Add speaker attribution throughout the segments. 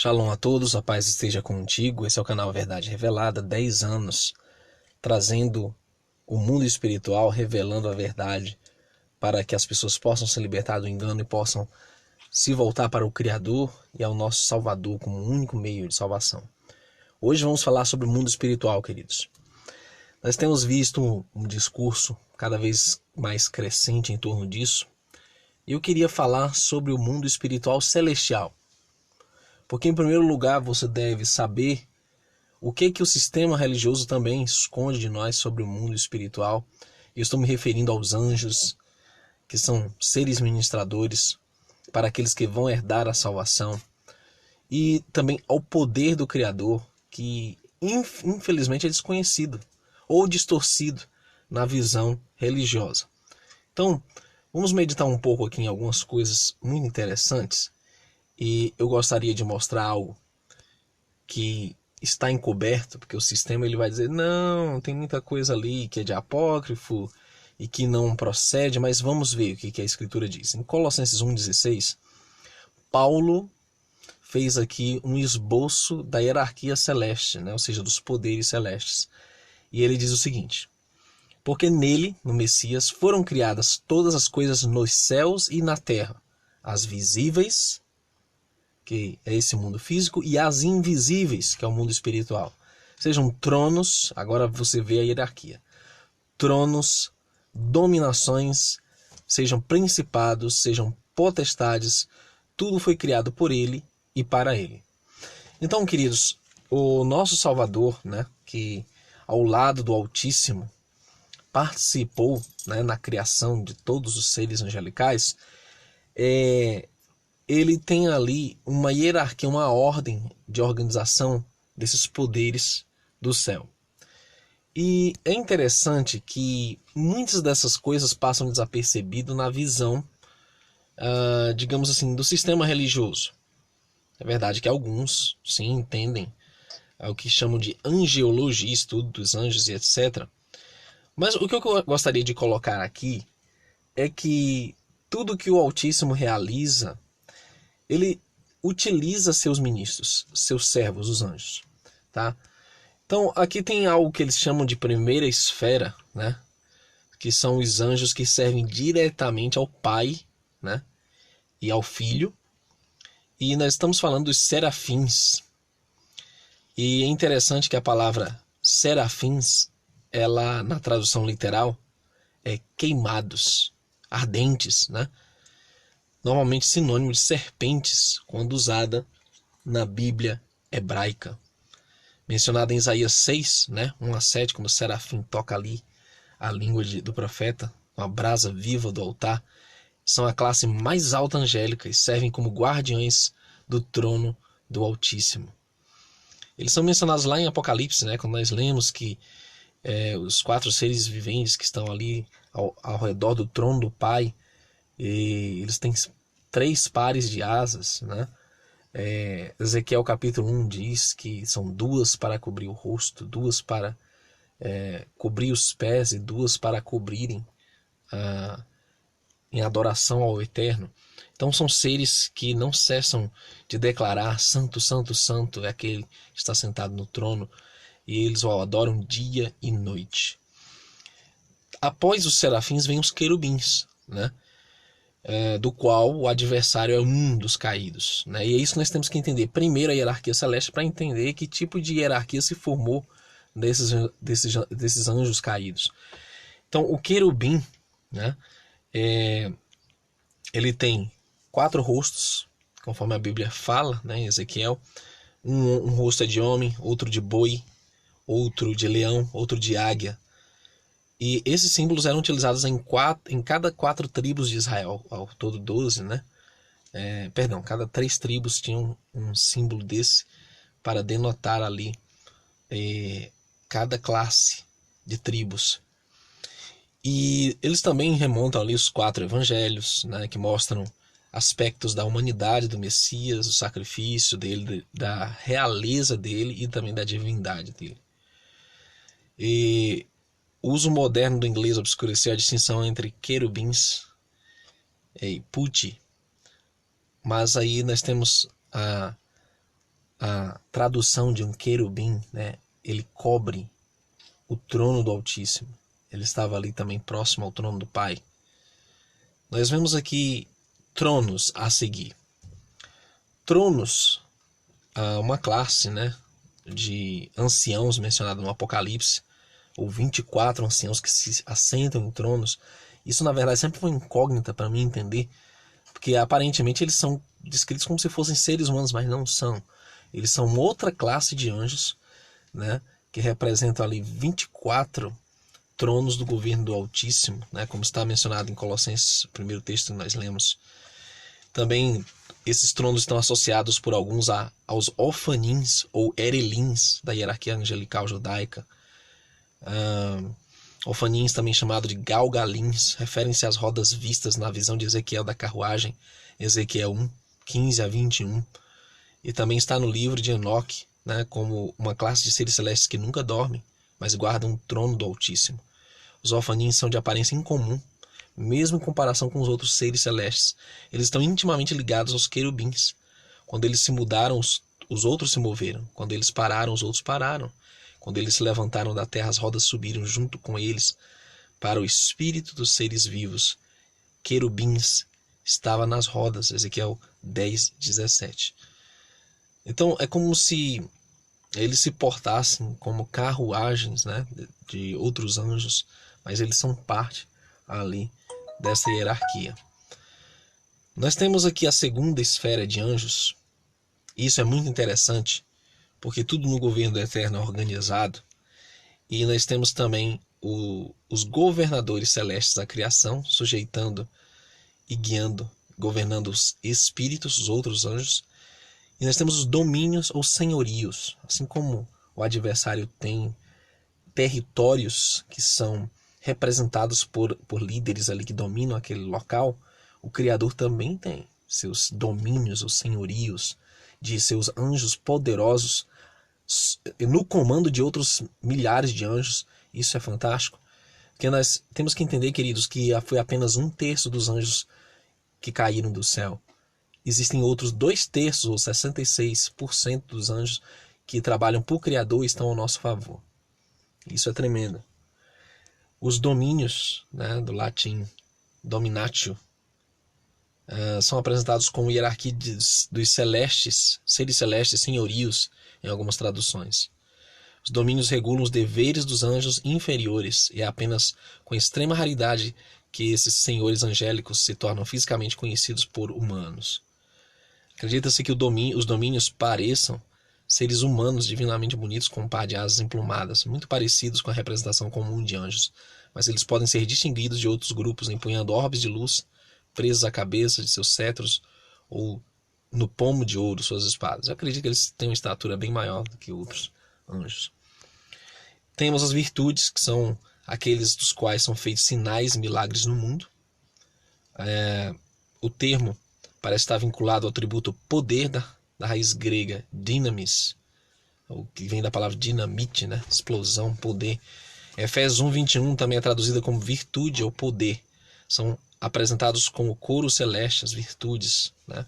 Speaker 1: Shalom a todos, a paz esteja contigo. Esse é o canal Verdade Revelada, 10 anos, trazendo o mundo espiritual, revelando a verdade, para que as pessoas possam se libertar do engano e possam se voltar para o Criador e ao nosso Salvador como o único meio de salvação. Hoje vamos falar sobre o mundo espiritual, queridos. Nós temos visto um discurso cada vez mais crescente em torno disso, e eu queria falar sobre o mundo espiritual celestial. Porque, em primeiro lugar, você deve saber o que o sistema religioso também esconde de nós sobre o mundo espiritual. Eu estou me referindo aos anjos, que são seres ministradores para aqueles que vão herdar a salvação. E também ao poder do Criador, que infelizmente é desconhecido ou distorcido na visão religiosa. Então, vamos meditar um pouco aqui em algumas coisas muito interessantes. E eu gostaria de mostrar algo que está encoberto, porque o sistema ele vai dizer, não, tem muita coisa ali que é de apócrifo e que não procede, mas vamos ver o que a Escritura diz. Em Colossenses 1,16, Paulo fez aqui um esboço da hierarquia celeste, né? Ou seja, dos poderes celestes. E ele diz o seguinte: porque nele, no Messias, foram criadas todas as coisas nos céus e na terra, as visíveis, que é esse mundo físico, e as invisíveis, que é o mundo espiritual. Sejam tronos, agora você vê a hierarquia. Tronos, dominações, sejam principados, sejam potestades, tudo foi criado por ele e para ele. Então, queridos, o nosso Salvador, né, que ao lado do Altíssimo participou, né, na criação de todos os seres angelicais, ele tem ali uma hierarquia, uma ordem de organização desses poderes do céu. E é interessante que muitas dessas coisas passam desapercebido na visão, digamos assim, do sistema religioso. É verdade que alguns, sim, entendem o que chamam de angeologia, estudo dos anjos e etc. Mas o que eu gostaria de colocar aqui é que tudo que o Altíssimo realiza, ele utiliza seus ministros, seus servos, os anjos, tá? Então, aqui tem algo que eles chamam de primeira esfera, né? Que são os anjos que servem diretamente ao Pai, né? E ao Filho. E nós estamos falando dos serafins. E é interessante que a palavra serafins, ela, na tradução literal, é queimados, ardentes, né? Normalmente sinônimo de serpentes, quando usada na Bíblia hebraica. Mencionada em Isaías 6, né, 1-7, quando o serafim toca ali a língua do profeta, uma brasa viva do altar, são a classe mais alta angélica e servem como guardiões do trono do Altíssimo. Eles são mencionados lá em Apocalipse, né, quando nós lemos que os 4 seres viventes que estão ali ao redor do trono do Pai, e eles têm 3 pares de asas, né? Ezequiel capítulo 1 diz que são 2 para cobrir o rosto, 2 para cobrir os pés e 2 para cobrirem em adoração ao Eterno. Então são seres que não cessam de declarar santo, santo, santo é aquele que está sentado no trono, e eles o adoram dia e noite. Após os serafins vem os querubins, né? Do qual o adversário é um dos caídos, né? E é isso que nós temos que entender. Primeiro a hierarquia celeste, para entender que tipo de hierarquia se formou desses anjos caídos. Então o querubim, né, ele tem 4 rostos, conforme a Bíblia fala, né, em Ezequiel. Um rosto é de homem, outro de boi, outro de leão, outro de águia. E esses símbolos eram utilizados em cada 4 tribos de Israel, ao todo 12, né? Cada 3 tribos tinham um símbolo desse para denotar ali cada classe de tribos. E eles também remontam ali os 4 evangelhos, né? Que mostram aspectos da humanidade do Messias, do sacrifício dele, da realeza dele e também da divindade dele. E o uso moderno do inglês obscureceu a distinção entre querubins e puti, mas aí nós temos a tradução de um querubim, né, ele cobre o trono do Altíssimo. Ele estava ali também próximo ao trono do Pai. Nós vemos aqui tronos a seguir. Tronos, uma classe, né, de anciãos mencionada no Apocalipse, ou 24 anciãos que se assentam em tronos. Isso, na verdade, sempre foi incógnita para mim entender, porque aparentemente eles são descritos como se fossem seres humanos, mas não são. Eles são outra classe de anjos, né, que representam ali 24 tronos do governo do Altíssimo, né, como está mencionado em Colossenses, o primeiro texto que nós lemos. Também esses tronos estão associados por alguns aos ofanins ou erelins da hierarquia angelical judaica. Ofanins, também chamado de galgalins, referem-se às rodas vistas na visão de Ezequiel da carruagem, Ezequiel 1, 15 a 21. E também está no livro de Enoque, né, como uma classe de seres celestes que nunca dormem, mas guardam o trono do Altíssimo. Os ofanins são de aparência incomum, mesmo em comparação com os outros seres celestes. Eles estão intimamente ligados aos querubins. Quando eles se mudaram, os outros se moveram. Quando eles pararam, os outros pararam. Quando eles se levantaram da terra, as rodas subiram junto com eles para o espírito dos seres vivos. Querubins estava nas rodas, Ezequiel 10, 17. Então é como se eles se portassem como carruagens, né, de outros anjos, mas eles são parte ali dessa hierarquia. Nós temos aqui a segunda esfera de anjos. Isso é muito interessante, porque tudo no governo do Eterno é organizado. E nós temos também os governadores celestes da criação, sujeitando e guiando, governando os espíritos, os outros anjos. E nós temos os domínios ou senhorios, assim como o adversário tem territórios que são representados por líderes ali que dominam aquele local, o Criador também tem seus domínios ou senhorios de seus anjos poderosos no comando de outros milhares de anjos. Isso é fantástico, porque nós temos que entender, queridos, que foi apenas 1/3 dos anjos que caíram do céu. Existem outros 2/3 ou 66% dos anjos que trabalham por Criador e estão ao nosso favor. Isso é tremendo. Os domínios, né, do latim dominatio, são apresentados como hierarquia dos celestes, seres celestes, senhorios, em algumas traduções. Os domínios regulam os deveres dos anjos inferiores, e é apenas com extrema raridade que esses senhores angélicos se tornam fisicamente conhecidos por humanos. Acredita-se que os domínios pareçam seres humanos divinamente bonitos com um par de asas emplumadas, muito parecidos com a representação comum de anjos, mas eles podem ser distinguidos de outros grupos empunhando orbes de luz presos à cabeça de seus cetros ou no pomo de ouro suas espadas. Eu acredito que eles têm uma estatura bem maior do que outros anjos. Temos as virtudes, que são aqueles dos quais são feitos sinais e milagres no mundo. O termo parece estar vinculado ao atributo poder da raiz grega dynamis, o que vem da palavra dinamite, né? Explosão, poder. Efésios 1:21 também é traduzida como virtude ou poder. São apresentados como coro celeste, as virtudes, né?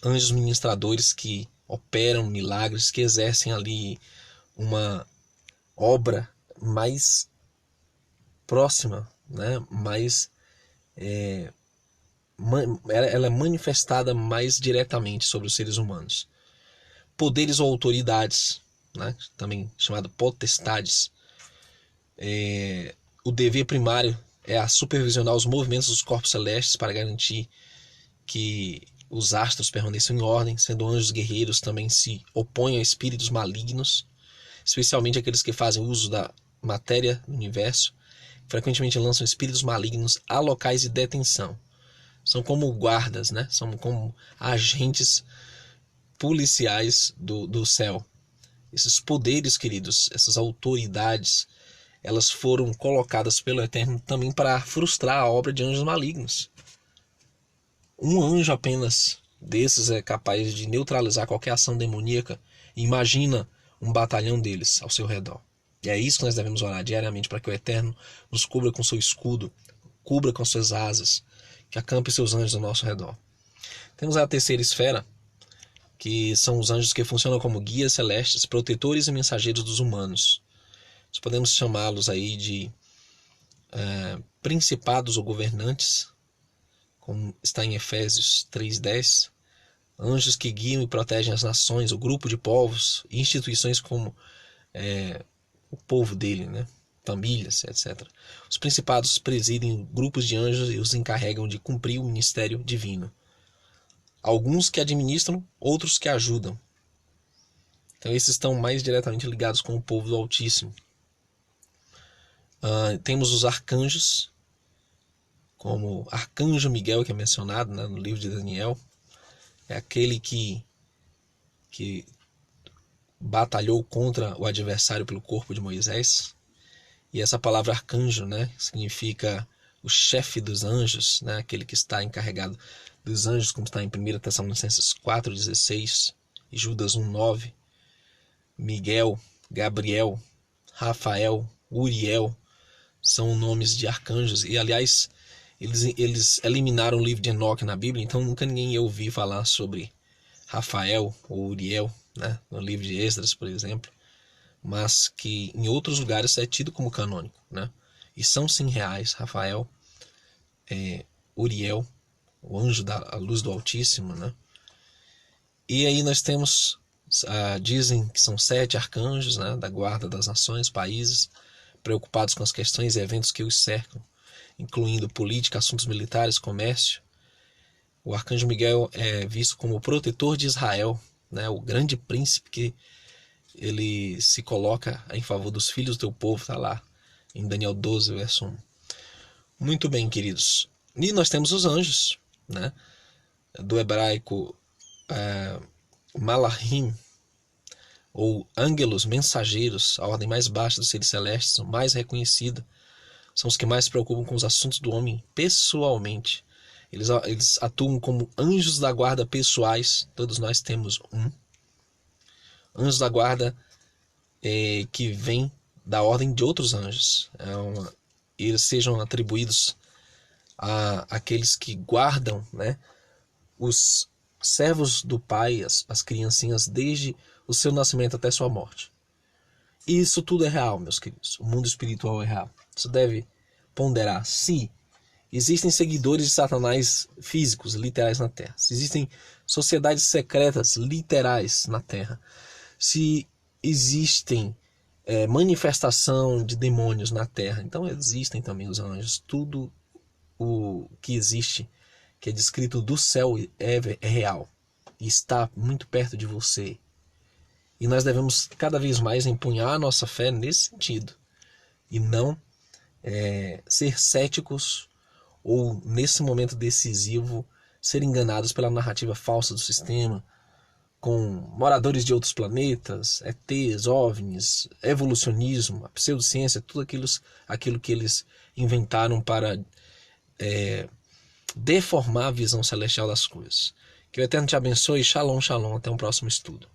Speaker 1: Anjos ministradores que operam milagres, que exercem ali uma obra mais próxima, né? Mais ela é manifestada mais diretamente sobre os seres humanos. Poderes ou autoridades, né? Também chamado potestades. O dever primário é a supervisionar os movimentos dos corpos celestes para garantir que os astros permaneçam em ordem, sendo anjos guerreiros também se opõem a espíritos malignos, especialmente aqueles que fazem uso da matéria do universo, frequentemente lançam espíritos malignos a locais de detenção. São como guardas, né? São como agentes policiais do céu. Esses poderes, queridos, essas autoridades, elas foram colocadas pelo Eterno também para frustrar a obra de anjos malignos. Um anjo apenas desses é capaz de neutralizar qualquer ação demoníaca. Imagina um batalhão deles ao seu redor. E é isso que nós devemos orar diariamente, para que o Eterno nos cubra com seu escudo, cubra com suas asas, que acampe seus anjos ao nosso redor. Temos a terceira esfera, que são os anjos que funcionam como guias celestes, protetores e mensageiros dos humanos. Nós podemos chamá-los aí de principados ou governantes, como está em Efésios 3:10, anjos que guiam e protegem as nações, o grupo de povos e instituições como o povo dele, né? Famílias, etc. Os principados presidem grupos de anjos e os encarregam de cumprir o ministério divino. Alguns que administram, outros que ajudam. Então esses estão mais diretamente ligados com o povo do Altíssimo. Temos os arcanjos, como Arcanjo Miguel, que é mencionado, né, no livro de Daniel. É aquele que batalhou contra o adversário pelo corpo de Moisés. E essa palavra arcanjo, né, significa o chefe dos anjos, né, aquele que está encarregado dos anjos, como está em 1 Tessalonicenses 4:16 e Judas 1:9. Miguel, Gabriel, Rafael, Uriel são nomes de arcanjos. E, aliás, eles eliminaram o livro de Enoque na Bíblia, então nunca ninguém ia ouvir falar sobre Rafael ou Uriel, né, no livro de Esdras, por exemplo, mas que em outros lugares é tido como canônico, né? E são sim reais. Rafael, Uriel, o anjo da luz do Altíssimo, né? E aí nós temos, dizem que são 7 arcanjos, né, da guarda das nações, países, preocupados com as questões e eventos que os cercam, incluindo política, assuntos militares, comércio. O arcanjo Miguel é visto como o protetor de Israel, né, o grande príncipe que ele se coloca em favor dos filhos do teu povo, está lá em Daniel 12, verso 1. Muito bem, queridos. E nós temos os anjos, né, do hebraico malachim, ou ângelos mensageiros, a ordem mais baixa dos seres celestes, mais reconhecida. São os que mais se preocupam com os assuntos do homem pessoalmente. Eles atuam como anjos da guarda pessoais. Todos nós temos um. Anjos da guarda que vem da ordem de outros anjos. Eles sejam atribuídos àqueles que guardam, né, os servos do Pai, as criancinhas, desde o seu nascimento até sua morte. E isso tudo é real, meus queridos. O mundo espiritual é real. Você deve ponderar se existem seguidores de Satanás físicos, literais na Terra. Se existem sociedades secretas, literais na Terra. Se existem manifestação de demônios na Terra. Então existem também os anjos. Tudo o que existe, que é descrito do céu, é real. E está muito perto de você. E nós devemos cada vez mais empunhar a nossa fé nesse sentido. E não ser céticos ou, nesse momento decisivo, ser enganados pela narrativa falsa do sistema, com moradores de outros planetas, ETs, OVNIs, evolucionismo, a pseudociência, tudo aquilo que eles inventaram para deformar a visão celestial das coisas. Que o Eterno te abençoe. Shalom, shalom. Até um próximo estudo.